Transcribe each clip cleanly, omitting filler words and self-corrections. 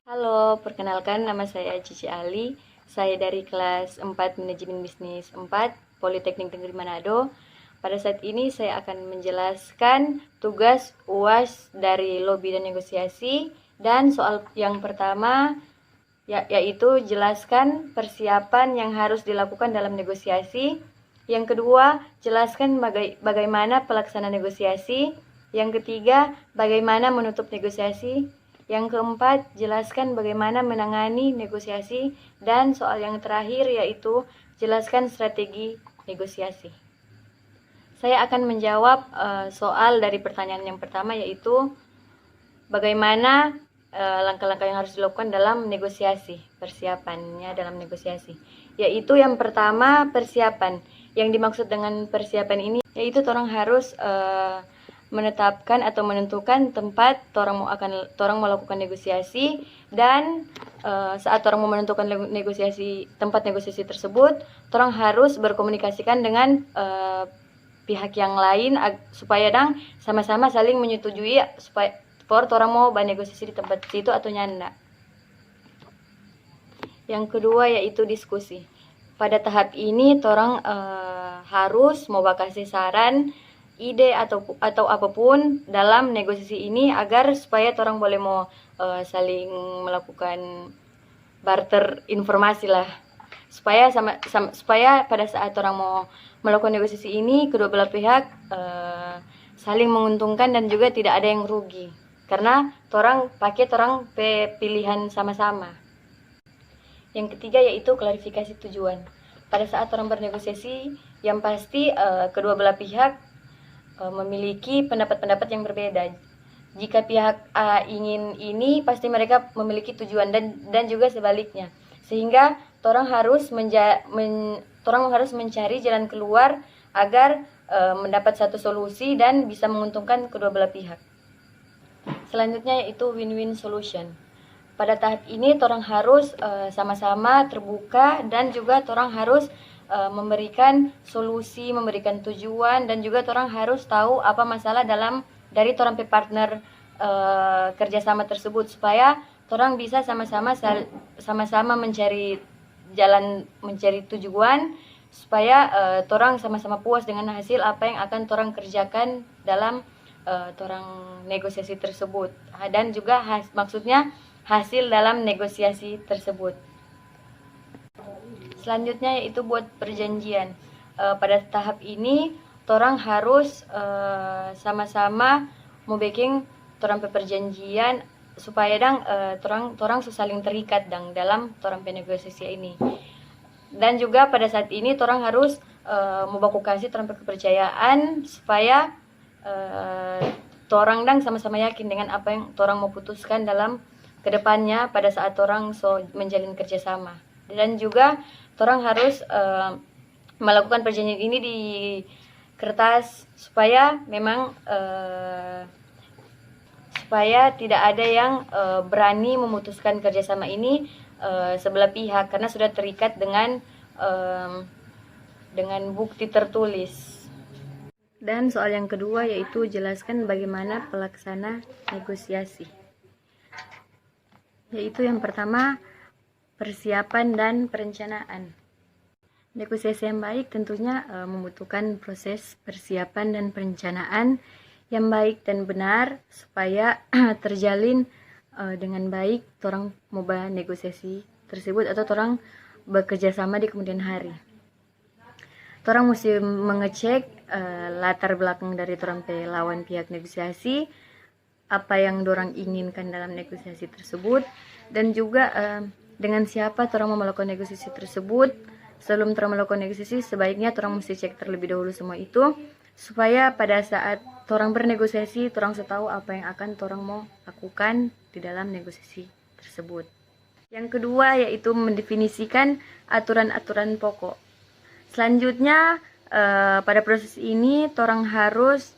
Halo, perkenalkan nama saya Cici Ali. Saya dari kelas 4 Manajemen Bisnis 4 Politeknik Negeri Manado. Pada saat ini saya akan menjelaskan tugas UAS dari lobi dan negosiasi. Dan soal yang pertama yaitu jelaskan persiapan yang harus dilakukan dalam negosiasi. Yang kedua, jelaskan bagaimana pelaksanaan negosiasi. Yang ketiga, bagaimana menutup negosiasi. Yang keempat, jelaskan bagaimana menangani negosiasi. Dan soal yang terakhir yaitu jelaskan strategi negosiasi. Saya akan menjawab soal dari pertanyaan yang pertama, yaitu bagaimana langkah-langkah yang harus dilakukan dalam negosiasi, persiapannya dalam negosiasi. Yaitu yang pertama, persiapan. Yang dimaksud dengan persiapan ini yaitu orang harus menetapkan atau menentukan tempat orang melakukan negosiasi, dan saat orang mau menentukan tempat negosiasi tersebut, orang harus berkomunikasikan dengan pihak yang lain supaya sama-sama saling menyetujui supaya orang mau bernegosiasi di tempat situ atau nyanda. Yang kedua yaitu diskusi. Pada tahap ini orang harus mau kasih saran, ide atau apapun dalam negosiasi ini agar supaya orang boleh mau saling melakukan barter informasi lah, supaya pada saat orang mau melakukan negosiasi ini kedua belah pihak saling menguntungkan dan juga tidak ada yang rugi karena orang pilihan sama-sama. Yang ketiga yaitu klarifikasi tujuan. Pada saat orang bernegosiasi, yang pasti kedua belah pihak memiliki pendapat-pendapat yang berbeda. Jika pihak A ingin ini, pasti mereka memiliki tujuan dan juga sebaliknya. Sehingga orang harus mencari jalan keluar agar mendapat satu solusi dan bisa menguntungkan kedua belah pihak. Selanjutnya yaitu win-win solution. Pada tahap ini orang harus sama-sama terbuka dan juga orang harus memberikan solusi, memberikan tujuan, dan juga orang harus tahu apa masalah dari orang partner kerjasama tersebut supaya orang bisa sama-sama mencari tujuan supaya orang sama-sama puas dengan hasil apa yang akan orang kerjakan dalam orang negosiasi tersebut, dan juga maksudnya hasil dalam negosiasi tersebut. Selanjutnya yaitu buat perjanjian. Pada tahap ini orang harus sama-sama mau bikin orang perjanjian supaya orang saling terikat dalam orang negosiasi ini. Dan juga pada saat ini orang harus mau kasih orang kepercayaan supaya orang sama-sama yakin dengan apa yang orang mau putuskan dalam kedepannya pada saat orang menjalin kerjasama. Dan juga orang harus melakukan perjanjian ini di kertas supaya memang supaya tidak ada yang berani memutuskan kerjasama ini sebelah pihak karena sudah terikat dengan bukti tertulis. Dan soal yang kedua yaitu jelaskan bagaimana pelaksana negosiasi. Yaitu yang pertama, persiapan dan perencanaan. Negosiasi yang baik tentunya membutuhkan proses persiapan dan perencanaan yang baik dan benar supaya terjalin dengan baik orang mau negosiasi tersebut atau orang bekerja sama di kemudian hari. Orang mesti mengecek latar belakang dari orang lawan pihak negosiasi, apa yang orang inginkan dalam negosiasi tersebut, dan juga dengan siapa orang mau melakukan negosiasi tersebut. Sebelum orang melakukan negosiasi, sebaiknya orang mesti cek terlebih dahulu semua itu, supaya pada saat orang bernegosiasi, orang sudah tahu apa yang akan orang mau lakukan di dalam negosiasi tersebut. Yang kedua yaitu mendefinisikan aturan-aturan pokok. Selanjutnya pada proses ini orang harus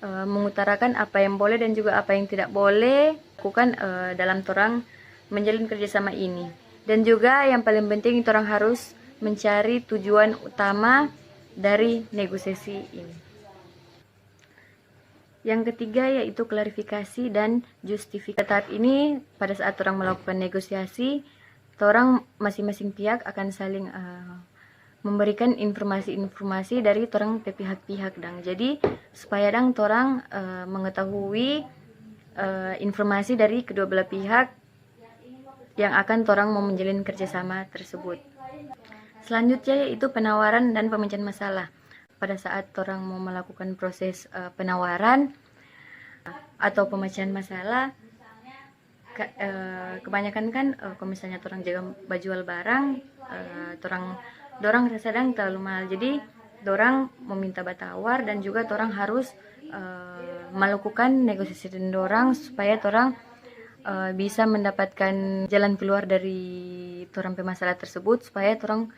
mengutarakan apa yang boleh dan juga apa yang tidak boleh lakukan dalam orang menjalin kerjasama ini. Dan juga yang paling penting orang harus mencari tujuan utama dari negosiasi ini. Yang ketiga yaitu klarifikasi dan justifikasi. Tahap ini pada saat orang melakukan negosiasi, orang masing-masing pihak akan saling memberikan informasi-informasi dari orang pihak-pihak dang. Jadi supaya dang orang mengetahui informasi dari kedua belah pihak yang akan orang mau menjalin kerjasama tersebut. Selanjutnya yaitu penawaran dan pemecahan masalah. Pada saat orang mau melakukan proses penawaran atau pemecahan masalah, kebanyakan kan kalau misalnya orang jaga jual barang, dorang sedang terlalu mahal, jadi dorang meminta batawar dan juga orang harus melakukan negosiasi dengan dorang supaya orang bisa mendapatkan jalan keluar dari orang pemasalah tersebut, supaya orang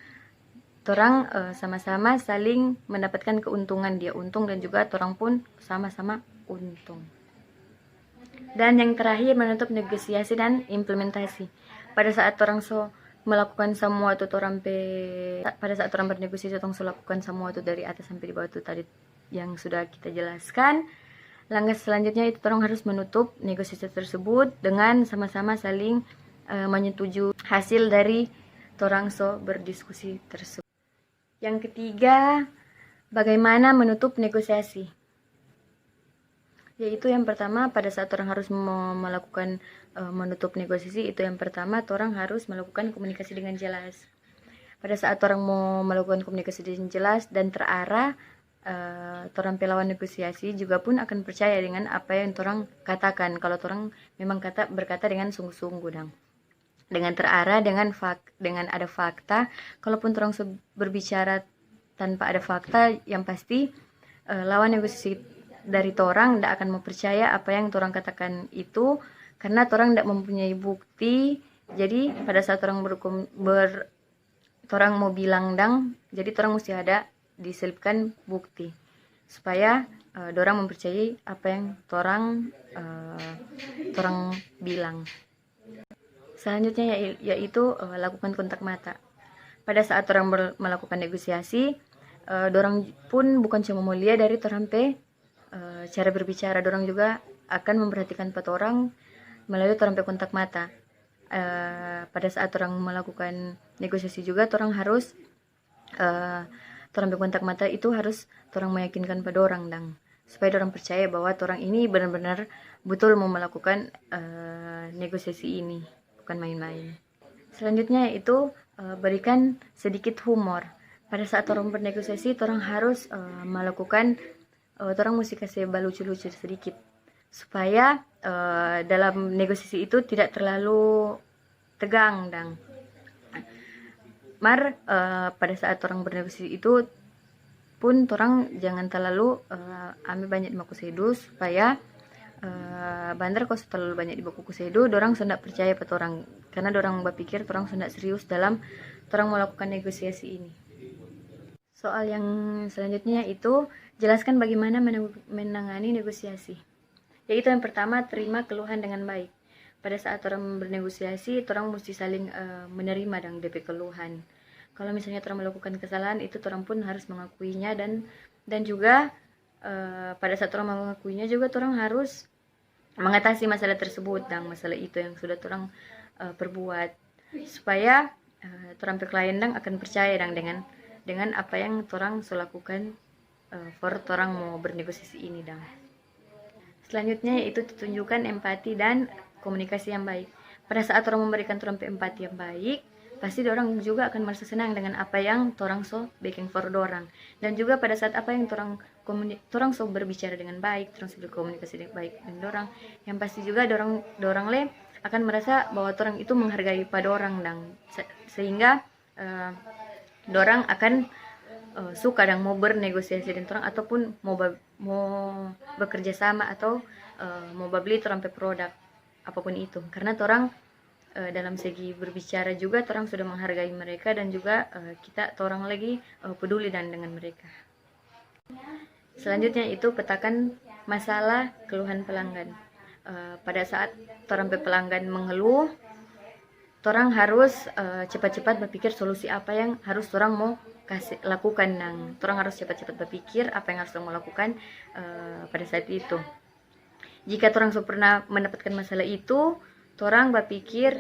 sama-sama saling mendapatkan keuntungan, dia untung dan juga orang pun sama-sama untung. Dan yang terakhir menutup negosiasi dan implementasi. Pada saat orang melakukan semua itu pada saat orang bernegosiasi orang lakukan semua itu dari atas sampai di bawah itu tadi yang sudah kita jelaskan. Langkah selanjutnya itu orang harus menutup negosiasi tersebut dengan sama-sama saling menyetujui hasil dari orang berdiskusi tersebut. Yang ketiga, bagaimana menutup negosiasi? Yaitu yang pertama, pada saat orang harus melakukan menutup negosiasi, itu yang pertama orang harus melakukan komunikasi dengan jelas. Pada saat orang mau melakukan komunikasi dengan jelas dan terarah, orang pelawan negosiasi juga pun akan percaya dengan apa yang orang katakan. Kalau orang memang berkata dengan sungguh-sungguh dang, dengan terarah, dengan ada fakta. Kalaupun orang berbicara tanpa ada fakta, yang pasti lawan negosiasi dari orang tidak akan mau percaya apa yang orang katakan itu, karena orang tidak mempunyai bukti. Jadi pada saat orang orang mau bilang dang, jadi orang mesti ada diselipkan bukti supaya orang mempercayai apa yang orang bilang. Selanjutnya yaitu lakukan kontak mata. Pada saat orang melakukan negosiasi, dorang pun bukan cuma mau lihat dari orang cara berbicara, dorang juga akan memperhatikan orang melalui orang kontak mata. Pada saat orang melakukan negosiasi juga orang harus orang kontak mata itu harus orang meyakinkan pada orang dang, supaya orang percaya bahwa orang ini benar-benar betul mau melakukan negosiasi ini, bukan main-main. Selanjutnya itu berikan sedikit humor. Pada saat orang bernegosiasi, orang harus melakukan orang mesti kasih lucu-lucu sedikit, supaya dalam negosiasi itu tidak terlalu tegang dang. Pada saat orang bernegosiasi itu pun orang jangan terlalu ambil banyak di baku sedu, supaya bandar kalau terlalu banyak di baku sedu, orang sudah percaya pada orang, karena orang berpikir orang sudah serius dalam orang melakukan negosiasi ini. Soal yang selanjutnya itu jelaskan bagaimana menangani negosiasi. Yaitu yang pertama, terima keluhan dengan baik. Pada saat orang bernegosiasi, orang mesti saling menerima dan DP keluhan. Kalau misalnya orang melakukan kesalahan, itu orang pun harus mengakuinya, dan juga pada saat orang mengakuinya juga orang harus mengatasi masalah tersebut dan masalah itu yang sudah orang perbuat, supaya orang klien dang akan percaya dang dengan apa yang orang lakukan for orang mau bernegosiasi ini dang. Selanjutnya yaitu tunjukkan empati dan komunikasi yang baik. Pada saat orang memberikan orang empati yang baik, pasti orang juga akan merasa senang dengan apa yang orang bikin for orang. Dan juga pada saat apa yang orang berbicara dengan baik, orang berkomunikasi dengan baik dengan orang, yang pasti juga orang le akan merasa bahwa orang itu menghargai pada orang dang, sehingga orang akan suka dan mau bernegosiasi dengan orang, ataupun mau bekerja sama, atau mau beli orang produk apapun itu, karena orang dalam segi berbicara juga orang sudah menghargai mereka, dan juga orang lagi peduli dengan mereka. Selanjutnya itu petakan masalah keluhan pelanggan. Pada saat orang pelanggan mengeluh, orang harus cepat-cepat berpikir solusi apa yang harus orang mau lakukan nang. Orang harus cepat-cepat berpikir apa yang harus orang lakukan pada saat itu. Jika orang sudah pernah mendapatkan masalah itu, orang berpikir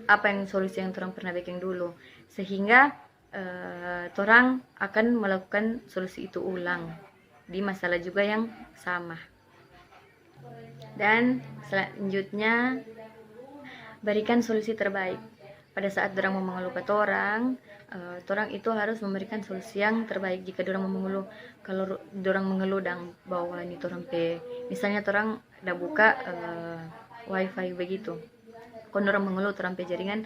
apa yang solusi yang orang pernah bikin dulu, sehingga orang akan melakukan solusi itu ulang di masalah juga yang sama. Dan selanjutnya, berikan solusi terbaik. Pada saat orang mau mengeluh ke orang itu harus memberikan solusi yang terbaik. Jika orang mau mengeluh, kalau orang mengeluh dan bawa ini orang misalnya orang udah buka wifi begitu, kalau orang mengeluh orang jaringan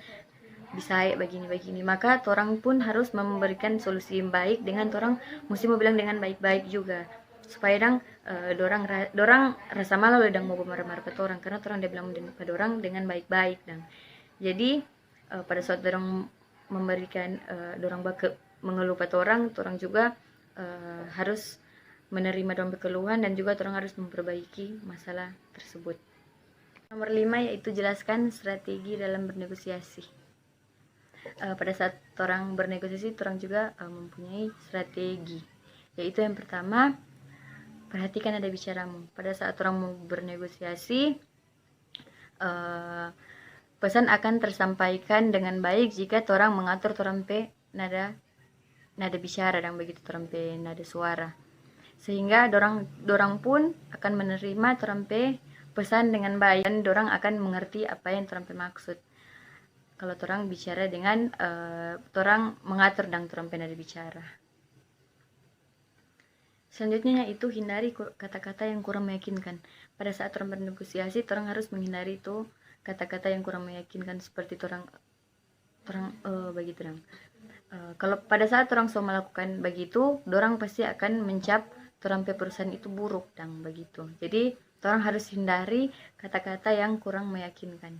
bisa begini, maka orang pun harus memberikan solusi yang baik dengan orang mesti mau bilang dengan baik-baik juga, supaya dorang rasa malu dan mau marah-marah ke orang, karena orang dia bilang pada orang dengan baik-baik. Dan jadi pada saat dorang memberikan dorang mengeluh pada orang juga harus menerima dorang keluhan dan juga orang harus memperbaiki masalah tersebut. Nomor 5 yaitu jelaskan strategi dalam bernegosiasi. Pada saat orang bernegosiasi, orang juga mempunyai strategi, yaitu yang pertama, perhatikan nada bicaramu. Pada saat orang mau bernegosiasi, pesan akan tersampaikan dengan baik jika orang mengatur orang pe nada bicara dan begitu orang pe nada suara, sehingga dorang pun akan menerima orang pe pesan dengan baik dan dorang akan mengerti apa yang orang pe maksud. Kalau orang bicara dengan orang mengatur dan orang pe nada bicara. Selanjutnya yaitu hindari kata-kata yang kurang meyakinkan. Pada saat orang bernegosiasi, orang harus menghindari itu kata-kata yang kurang meyakinkan, seperti orang begitu dong. Kalau pada saat orang so melakukan begitu, orang pasti akan mencap orang pe perusahaan itu buruk dan begitu. Jadi orang harus hindari kata-kata yang kurang meyakinkan.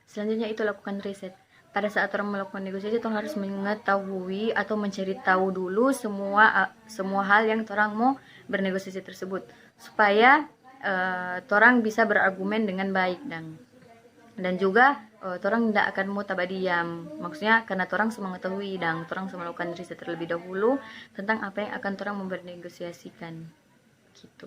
Selanjutnya itu lakukan riset. Pada saat orang melakukan negosiasi, orang harus mengetahui atau mencari tahu dulu semua hal yang orang mau bernegosiasi tersebut, supaya orang bisa berargumen dengan baik dan juga orang tidak akan mau tabak diam. Maksudnya karena orang semua mengetahui dan orang semua melakukan riset terlebih dahulu tentang apa yang akan orang mau bernegosiasikan gitu.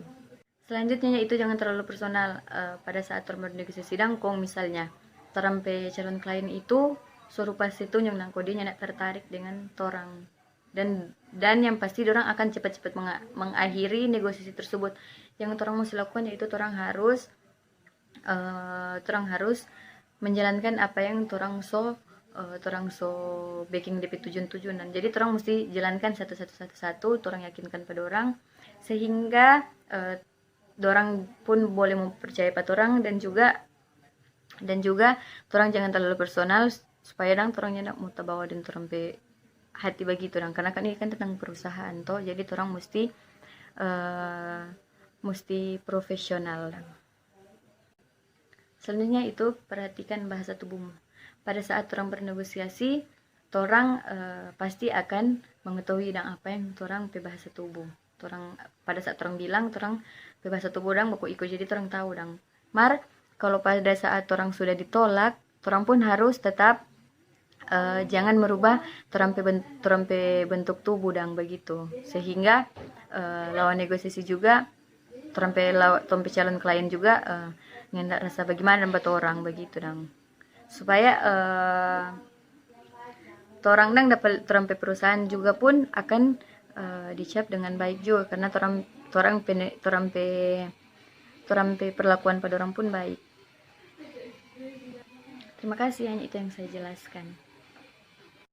Selanjutnya itu jangan terlalu personal. Pada saat orang bernegosiasi dangkong, misalnya orang pe calon klien itu suruh pas itu yang dia nak tertarik dengan orang, dan yang pasti orang akan cepat-cepat mengakhiri negosiasi tersebut. Yang orang mesti lakukan yaitu orang harus menjalankan apa yang orang so baking DP tujuan-tujuan. Jadi orang mesti jalankan satu orang yakinkan pada orang, sehingga orang pun boleh mempercayai pada orang, dan juga orang jangan terlalu personal, supaya orang tidak mau terbawa dan orang pe hati begitu karena kan ini kan tentang perusahaan toh, jadi orang mesti profesional. Selanjutnya itu perhatikan bahasa tubuhmu. Pada saat orang bernegosiasi, orang pasti akan mengetahui apa yang orang pe bahasa tubuh. Pada saat orang bilang orang pe bahasa tubuh baku ikut, jadi orang tahu kalau pada saat orang sudah ditolak, orang pun harus tetap jangan merubah orang pe bentuk tubuh begitu, sehingga lawan negosiasi juga orang pe calon klien juga nggak rasa bagaimana buat orang begitu supaya orang dapat orang pe perusahaan juga pun akan dicap dengan baik juga, karena orang pe perlakuan pada orang pun baik. Terima kasih, hanya itu yang saya jelaskan.